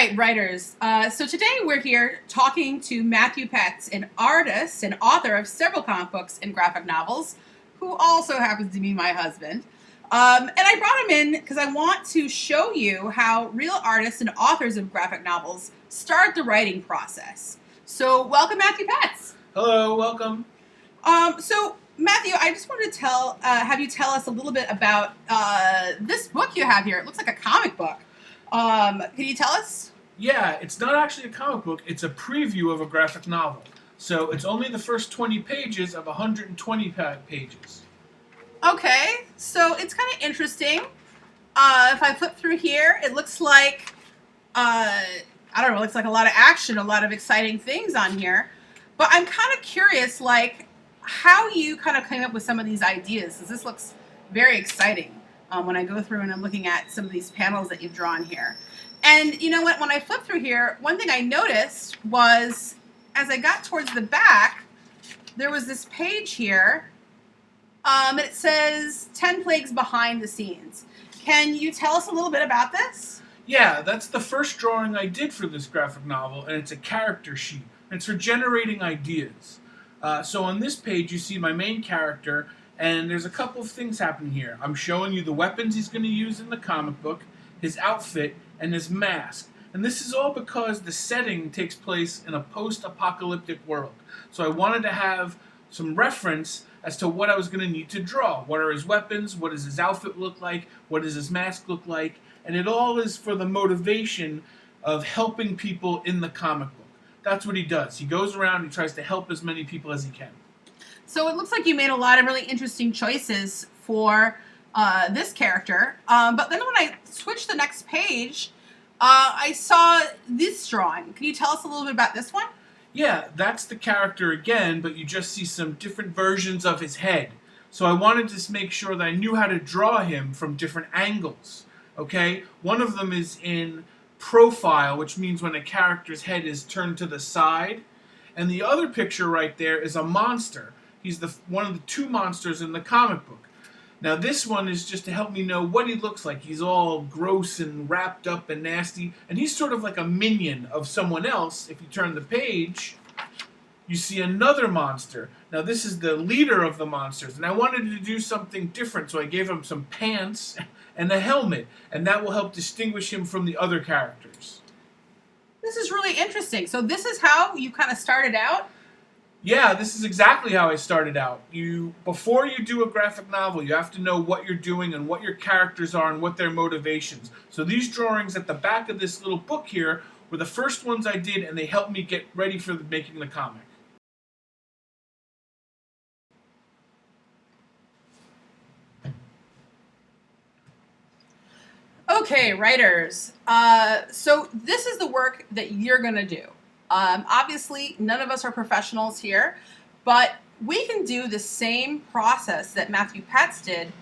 right, writers. So today we're here talking to Matthew Petz, an artist and author of several comic books and graphic novels, who also happens to be my husband. And I brought him in because I want to show you how real artists and authors of graphic novels start the writing process. So welcome, Matthew Petz. Hello, welcome. So Matthew, I just wanted to have you tell us a little bit about this book you have here. It looks like a comic book. Can you tell us? Yeah, it's not actually a comic book, it's a preview of a graphic novel. So it's only the first 20 pages of 120 pages. Okay, so it's kind of interesting. If I flip through here, it looks like, I don't know, it looks like a lot of action, a lot of exciting things on here. But I'm kind of curious, like, how you kind of came up with some of these ideas, because this looks very exciting when I go through and I'm looking at some of these panels that you've drawn here. And you know what, when I flip through here, one thing I noticed was, as I got towards the back, there was this page here, and it says 10 Plagues Behind the Scenes. Can you tell us a little bit about this? Yeah, that's the first drawing I did for this graphic novel, and it's a character sheet. It's for generating ideas. So on this page, you see my main character, and there's a couple of things happening here. I'm showing you the weapons he's going to use in the comic book, his outfit, and his mask. And this is all because the setting takes place in a post-apocalyptic world. So I wanted to have some reference as to what I was going to need to draw. What are his weapons? What does his outfit look like? What does his mask look like? And it all is for the motivation of helping people in the comic book. That's what he does. He goes around and tries to help as many people as he can. So it looks like you made a lot of really interesting choices for this character. But then when I switched the next page, I saw this drawing. Can you tell us a little bit about this one? Yeah, that's the character again, but you just see some different versions of his head. So I wanted to make sure that I knew how to draw him from different angles. Okay? One of them is in profile, which means when a character's head is turned to the side. And the other picture right there is a monster. He's one of the two monsters in the comic book. Now this one is just to help me know what he looks like. He's all gross and wrapped up and nasty. And he's sort of like a minion of someone else. If you turn the page, you see another monster. Now this is the leader of the monsters. And I wanted to do something different, so I gave him some pants and a helmet. And that will help distinguish him from the other characters. This is really interesting. So this is how you kind of started out? Yeah, this is exactly how I started out. Before you do a graphic novel, you have to know what you're doing and what your characters are and what their motivations. So these drawings at the back of this little book here were the first ones I did, and they helped me get ready for making the comic. Okay, writers. So this is the work that you're going to do. Obviously, none of us are professionals here, but we can do the same process that Matthew Petz did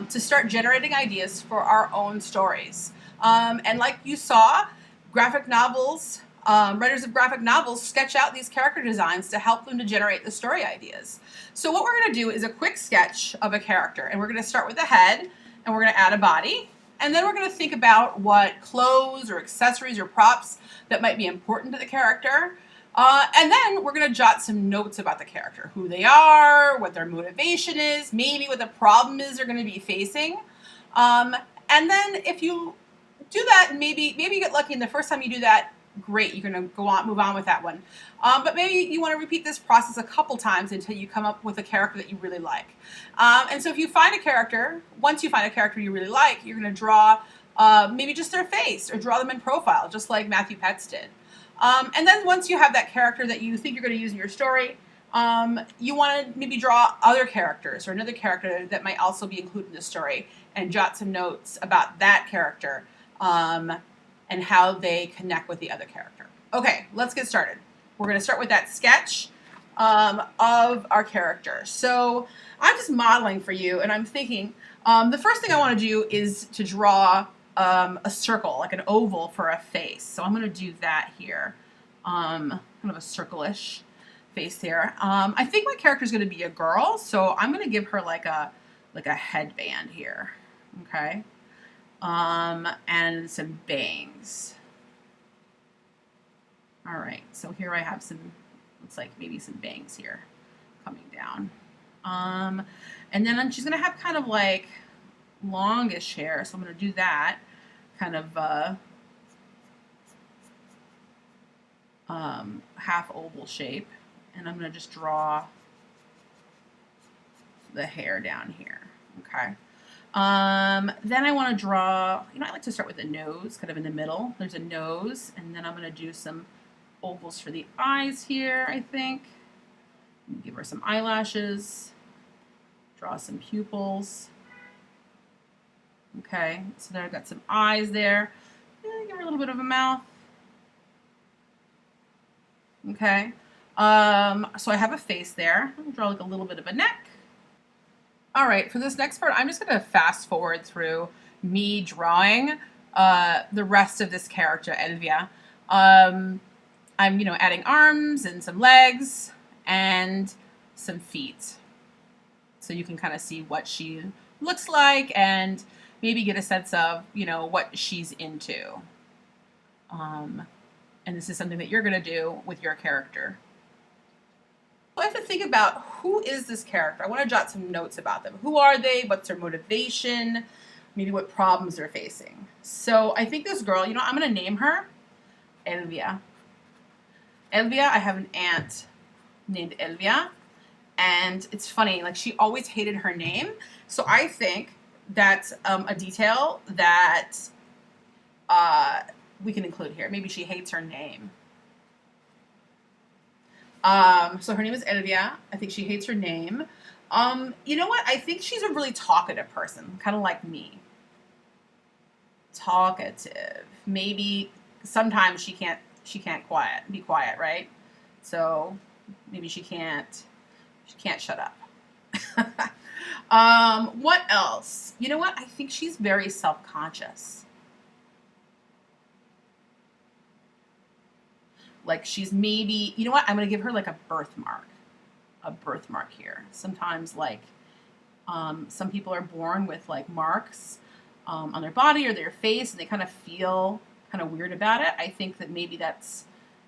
to start generating ideas for our own stories. And like you saw, graphic novels, writers of graphic novels sketch out these character designs to help them to generate the story ideas. So what we're going to do is a quick sketch of a character, and we're going to start with a head, and we're going to add a body. And then we're going to think about what clothes or accessories or props that might be important to the character. And then we're going to jot some notes about the character, who they are, what their motivation is, maybe what the problem is they're going to be facing. And then if you do that, maybe you get lucky and the first time you do that, great, you're going to move on with that one. But maybe you want to repeat this process a couple times until you come up with a character that you really like. And so if you find a character, once you find a character you really like, you're going to draw maybe just their face or draw them in profile, just like Matthew Petz did. And then once you have that character that you think you're going to use in your story, you want to maybe draw other characters or another character that might also be included in the story and jot some notes about that character and how they connect with the other character. Okay, let's get started. We're going to start with that sketch of our character. So I'm just modeling for you, and I'm thinking the first thing I want to do is to draw a circle, like an oval for a face. So I'm going to do that here, kind of a circle-ish face here. I think my character is going to be a girl, so I'm going to give her like a headband here. Okay. And some bangs. All right, so here I have some, looks like maybe some bangs here coming down. And then she's gonna have kind of like longish hair, so I'm gonna do that kind of half oval shape, and I'm gonna just draw the hair down here. Okay. Then I want to draw, I like to start with the nose, kind of in the middle. There's a nose, and then I'm going to do some ovals for the eyes here, I think. Give her some eyelashes, draw some pupils. Okay, so there I've got some eyes there. Give her a little bit of a mouth. Okay, so I have a face there. I'll draw like a little bit of a neck. All right, for this next part, I'm just going to fast forward through me drawing the rest of this character, Elvia. I'm, adding arms and some legs and some feet. So you can kind of see what she looks like and maybe get a sense of, what she's into. And this is something that you're going to do with your character. I have to think about, who is this character? I want to jot some notes about them. Who are they? What's their motivation? Maybe what problems they're facing. So I think this girl, I'm going to name her Elvia. Elvia, I have an aunt named Elvia. And it's funny, like she always hated her name. So I think that's a detail that we can include here. Maybe she hates her name. So her name is Elvia. I think she hates her name. You know what? I think she's a really talkative person, kind of like me. Talkative. Maybe sometimes she can't be quiet, right? So maybe she can't shut up. What else? You know what? I think she's very self-conscious. Like she's maybe, I'm going to give her like a birthmark here. Sometimes like some people are born with like marks on their body or their face, and they kind of feel kind of weird about it. I think that maybe that's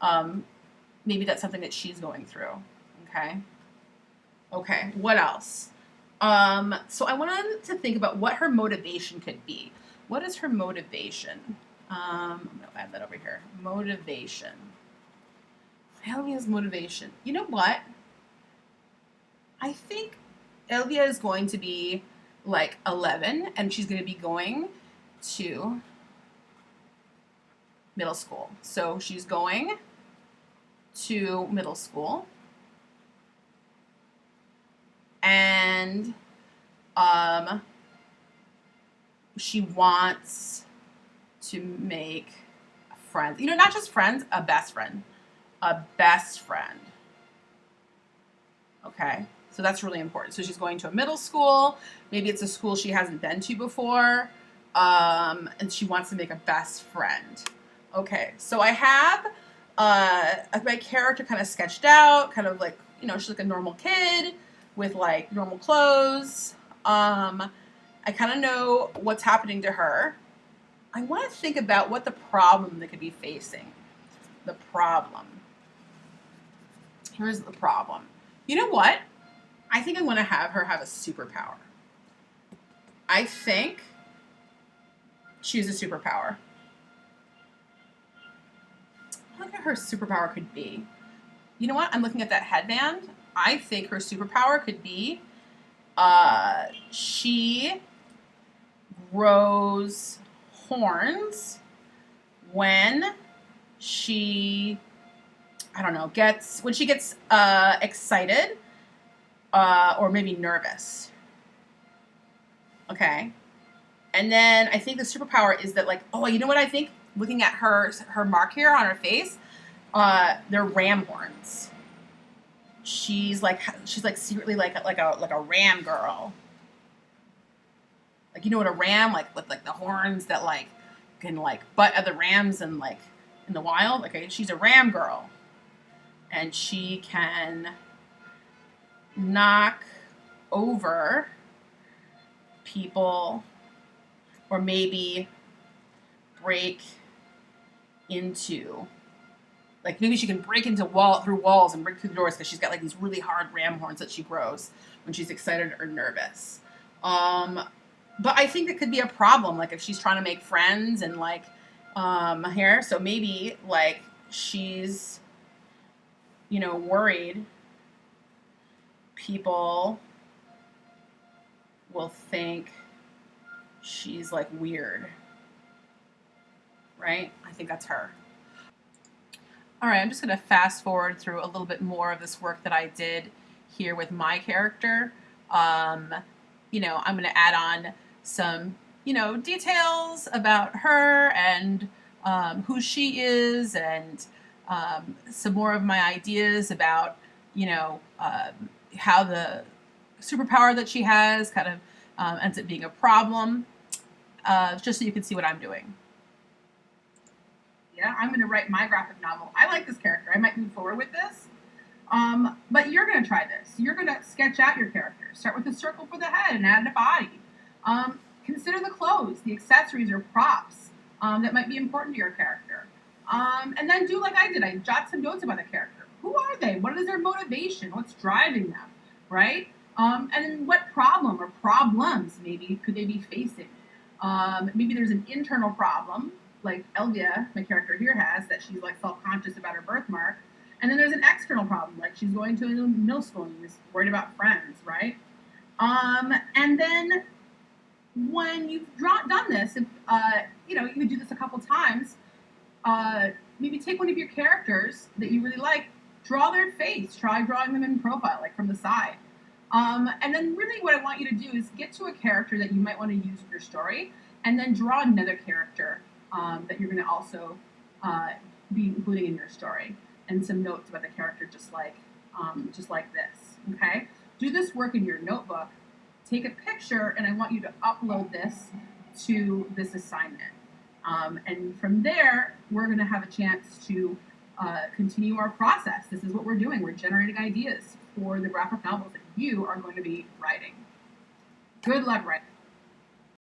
something that she's going through. Okay, what else? So I wanted to think about what her motivation could be. What is her motivation? I'm going to add that over here. Motivation. Elvia's motivation. You know what? I think Elvia is going to be like 11, and she's going to be going to middle school. So she's going to middle school, and she wants to make friends. Not just friends, a best friend. A best friend. Okay, so that's really important. So she's going to a middle school. Maybe it's a school she hasn't been to before, and she wants to make a best friend. Okay, so I have my character kind of sketched out, kind of like, she's like a normal kid with like normal clothes. I kind of know what's happening to her. I want to think about what the problem they could be facing. The problem. Here's the problem. You know what? I think I'm going to have her have a superpower. I think she's a superpower. I wonder what her superpower could be. You know what? I'm looking at that headband. I think her superpower could be she grows horns when she, when she gets excited or maybe nervous. Okay. And then I think the superpower is that, like, you know what I think? Looking at her mark here on her face, they're ram horns. She's like secretly like a ram girl. Like, what a ram, like with like the horns that like can like butt other rams and like in the wild. Okay, she's a ram girl, and she can knock over people or maybe break into Like maybe she can break into through walls and break through the doors because she's got like these really hard ram horns that she grows when she's excited or nervous. But I think that could be a problem, like if she's trying to make friends and like here. So maybe like she's, you know, worried people will think she's like weird, right? I think that's her. All right, I'm just going to fast forward through a little bit more of this work that I did here with my character. You know, I'm going to add on some, you know, details about her and who she is, and some more of my ideas about, you know, how the superpower that she has kind of ends up being a problem, just so you can see what I'm doing. Yeah, I'm going to write my graphic novel. I like this character. I might move forward with this. But you're going to try this. You're going to sketch out your character. Start with a circle for the head and add a body. Consider the clothes, the accessories or props that might be important to your character. And then do like I did. I jot some notes about the character. Who are they? What is their motivation? What's driving them? Right? And then what problem or problems maybe could they be facing? Maybe there's an internal problem, like Elvia, my character here, has, that she's like self-conscious about her birthmark. And then there's an external problem, like she's going to a middle school and she's worried about friends, right? And then when you've done this, if you know, you could do this a couple times. Maybe take one of your characters that you really like, draw their face, try drawing them in profile, like from the side. And then really what I want you to do is get to a character that you might want to use in your story, and then draw another character that you're going to also be including in your story, and some notes about the character, just like this. Okay, do this work in your notebook. Take a picture, and I want you to upload this to this assignment. And from there, we're going to have a chance to continue our process. This is what we're doing. We're generating ideas for the graphic novels that you are going to be writing. Good luck writing.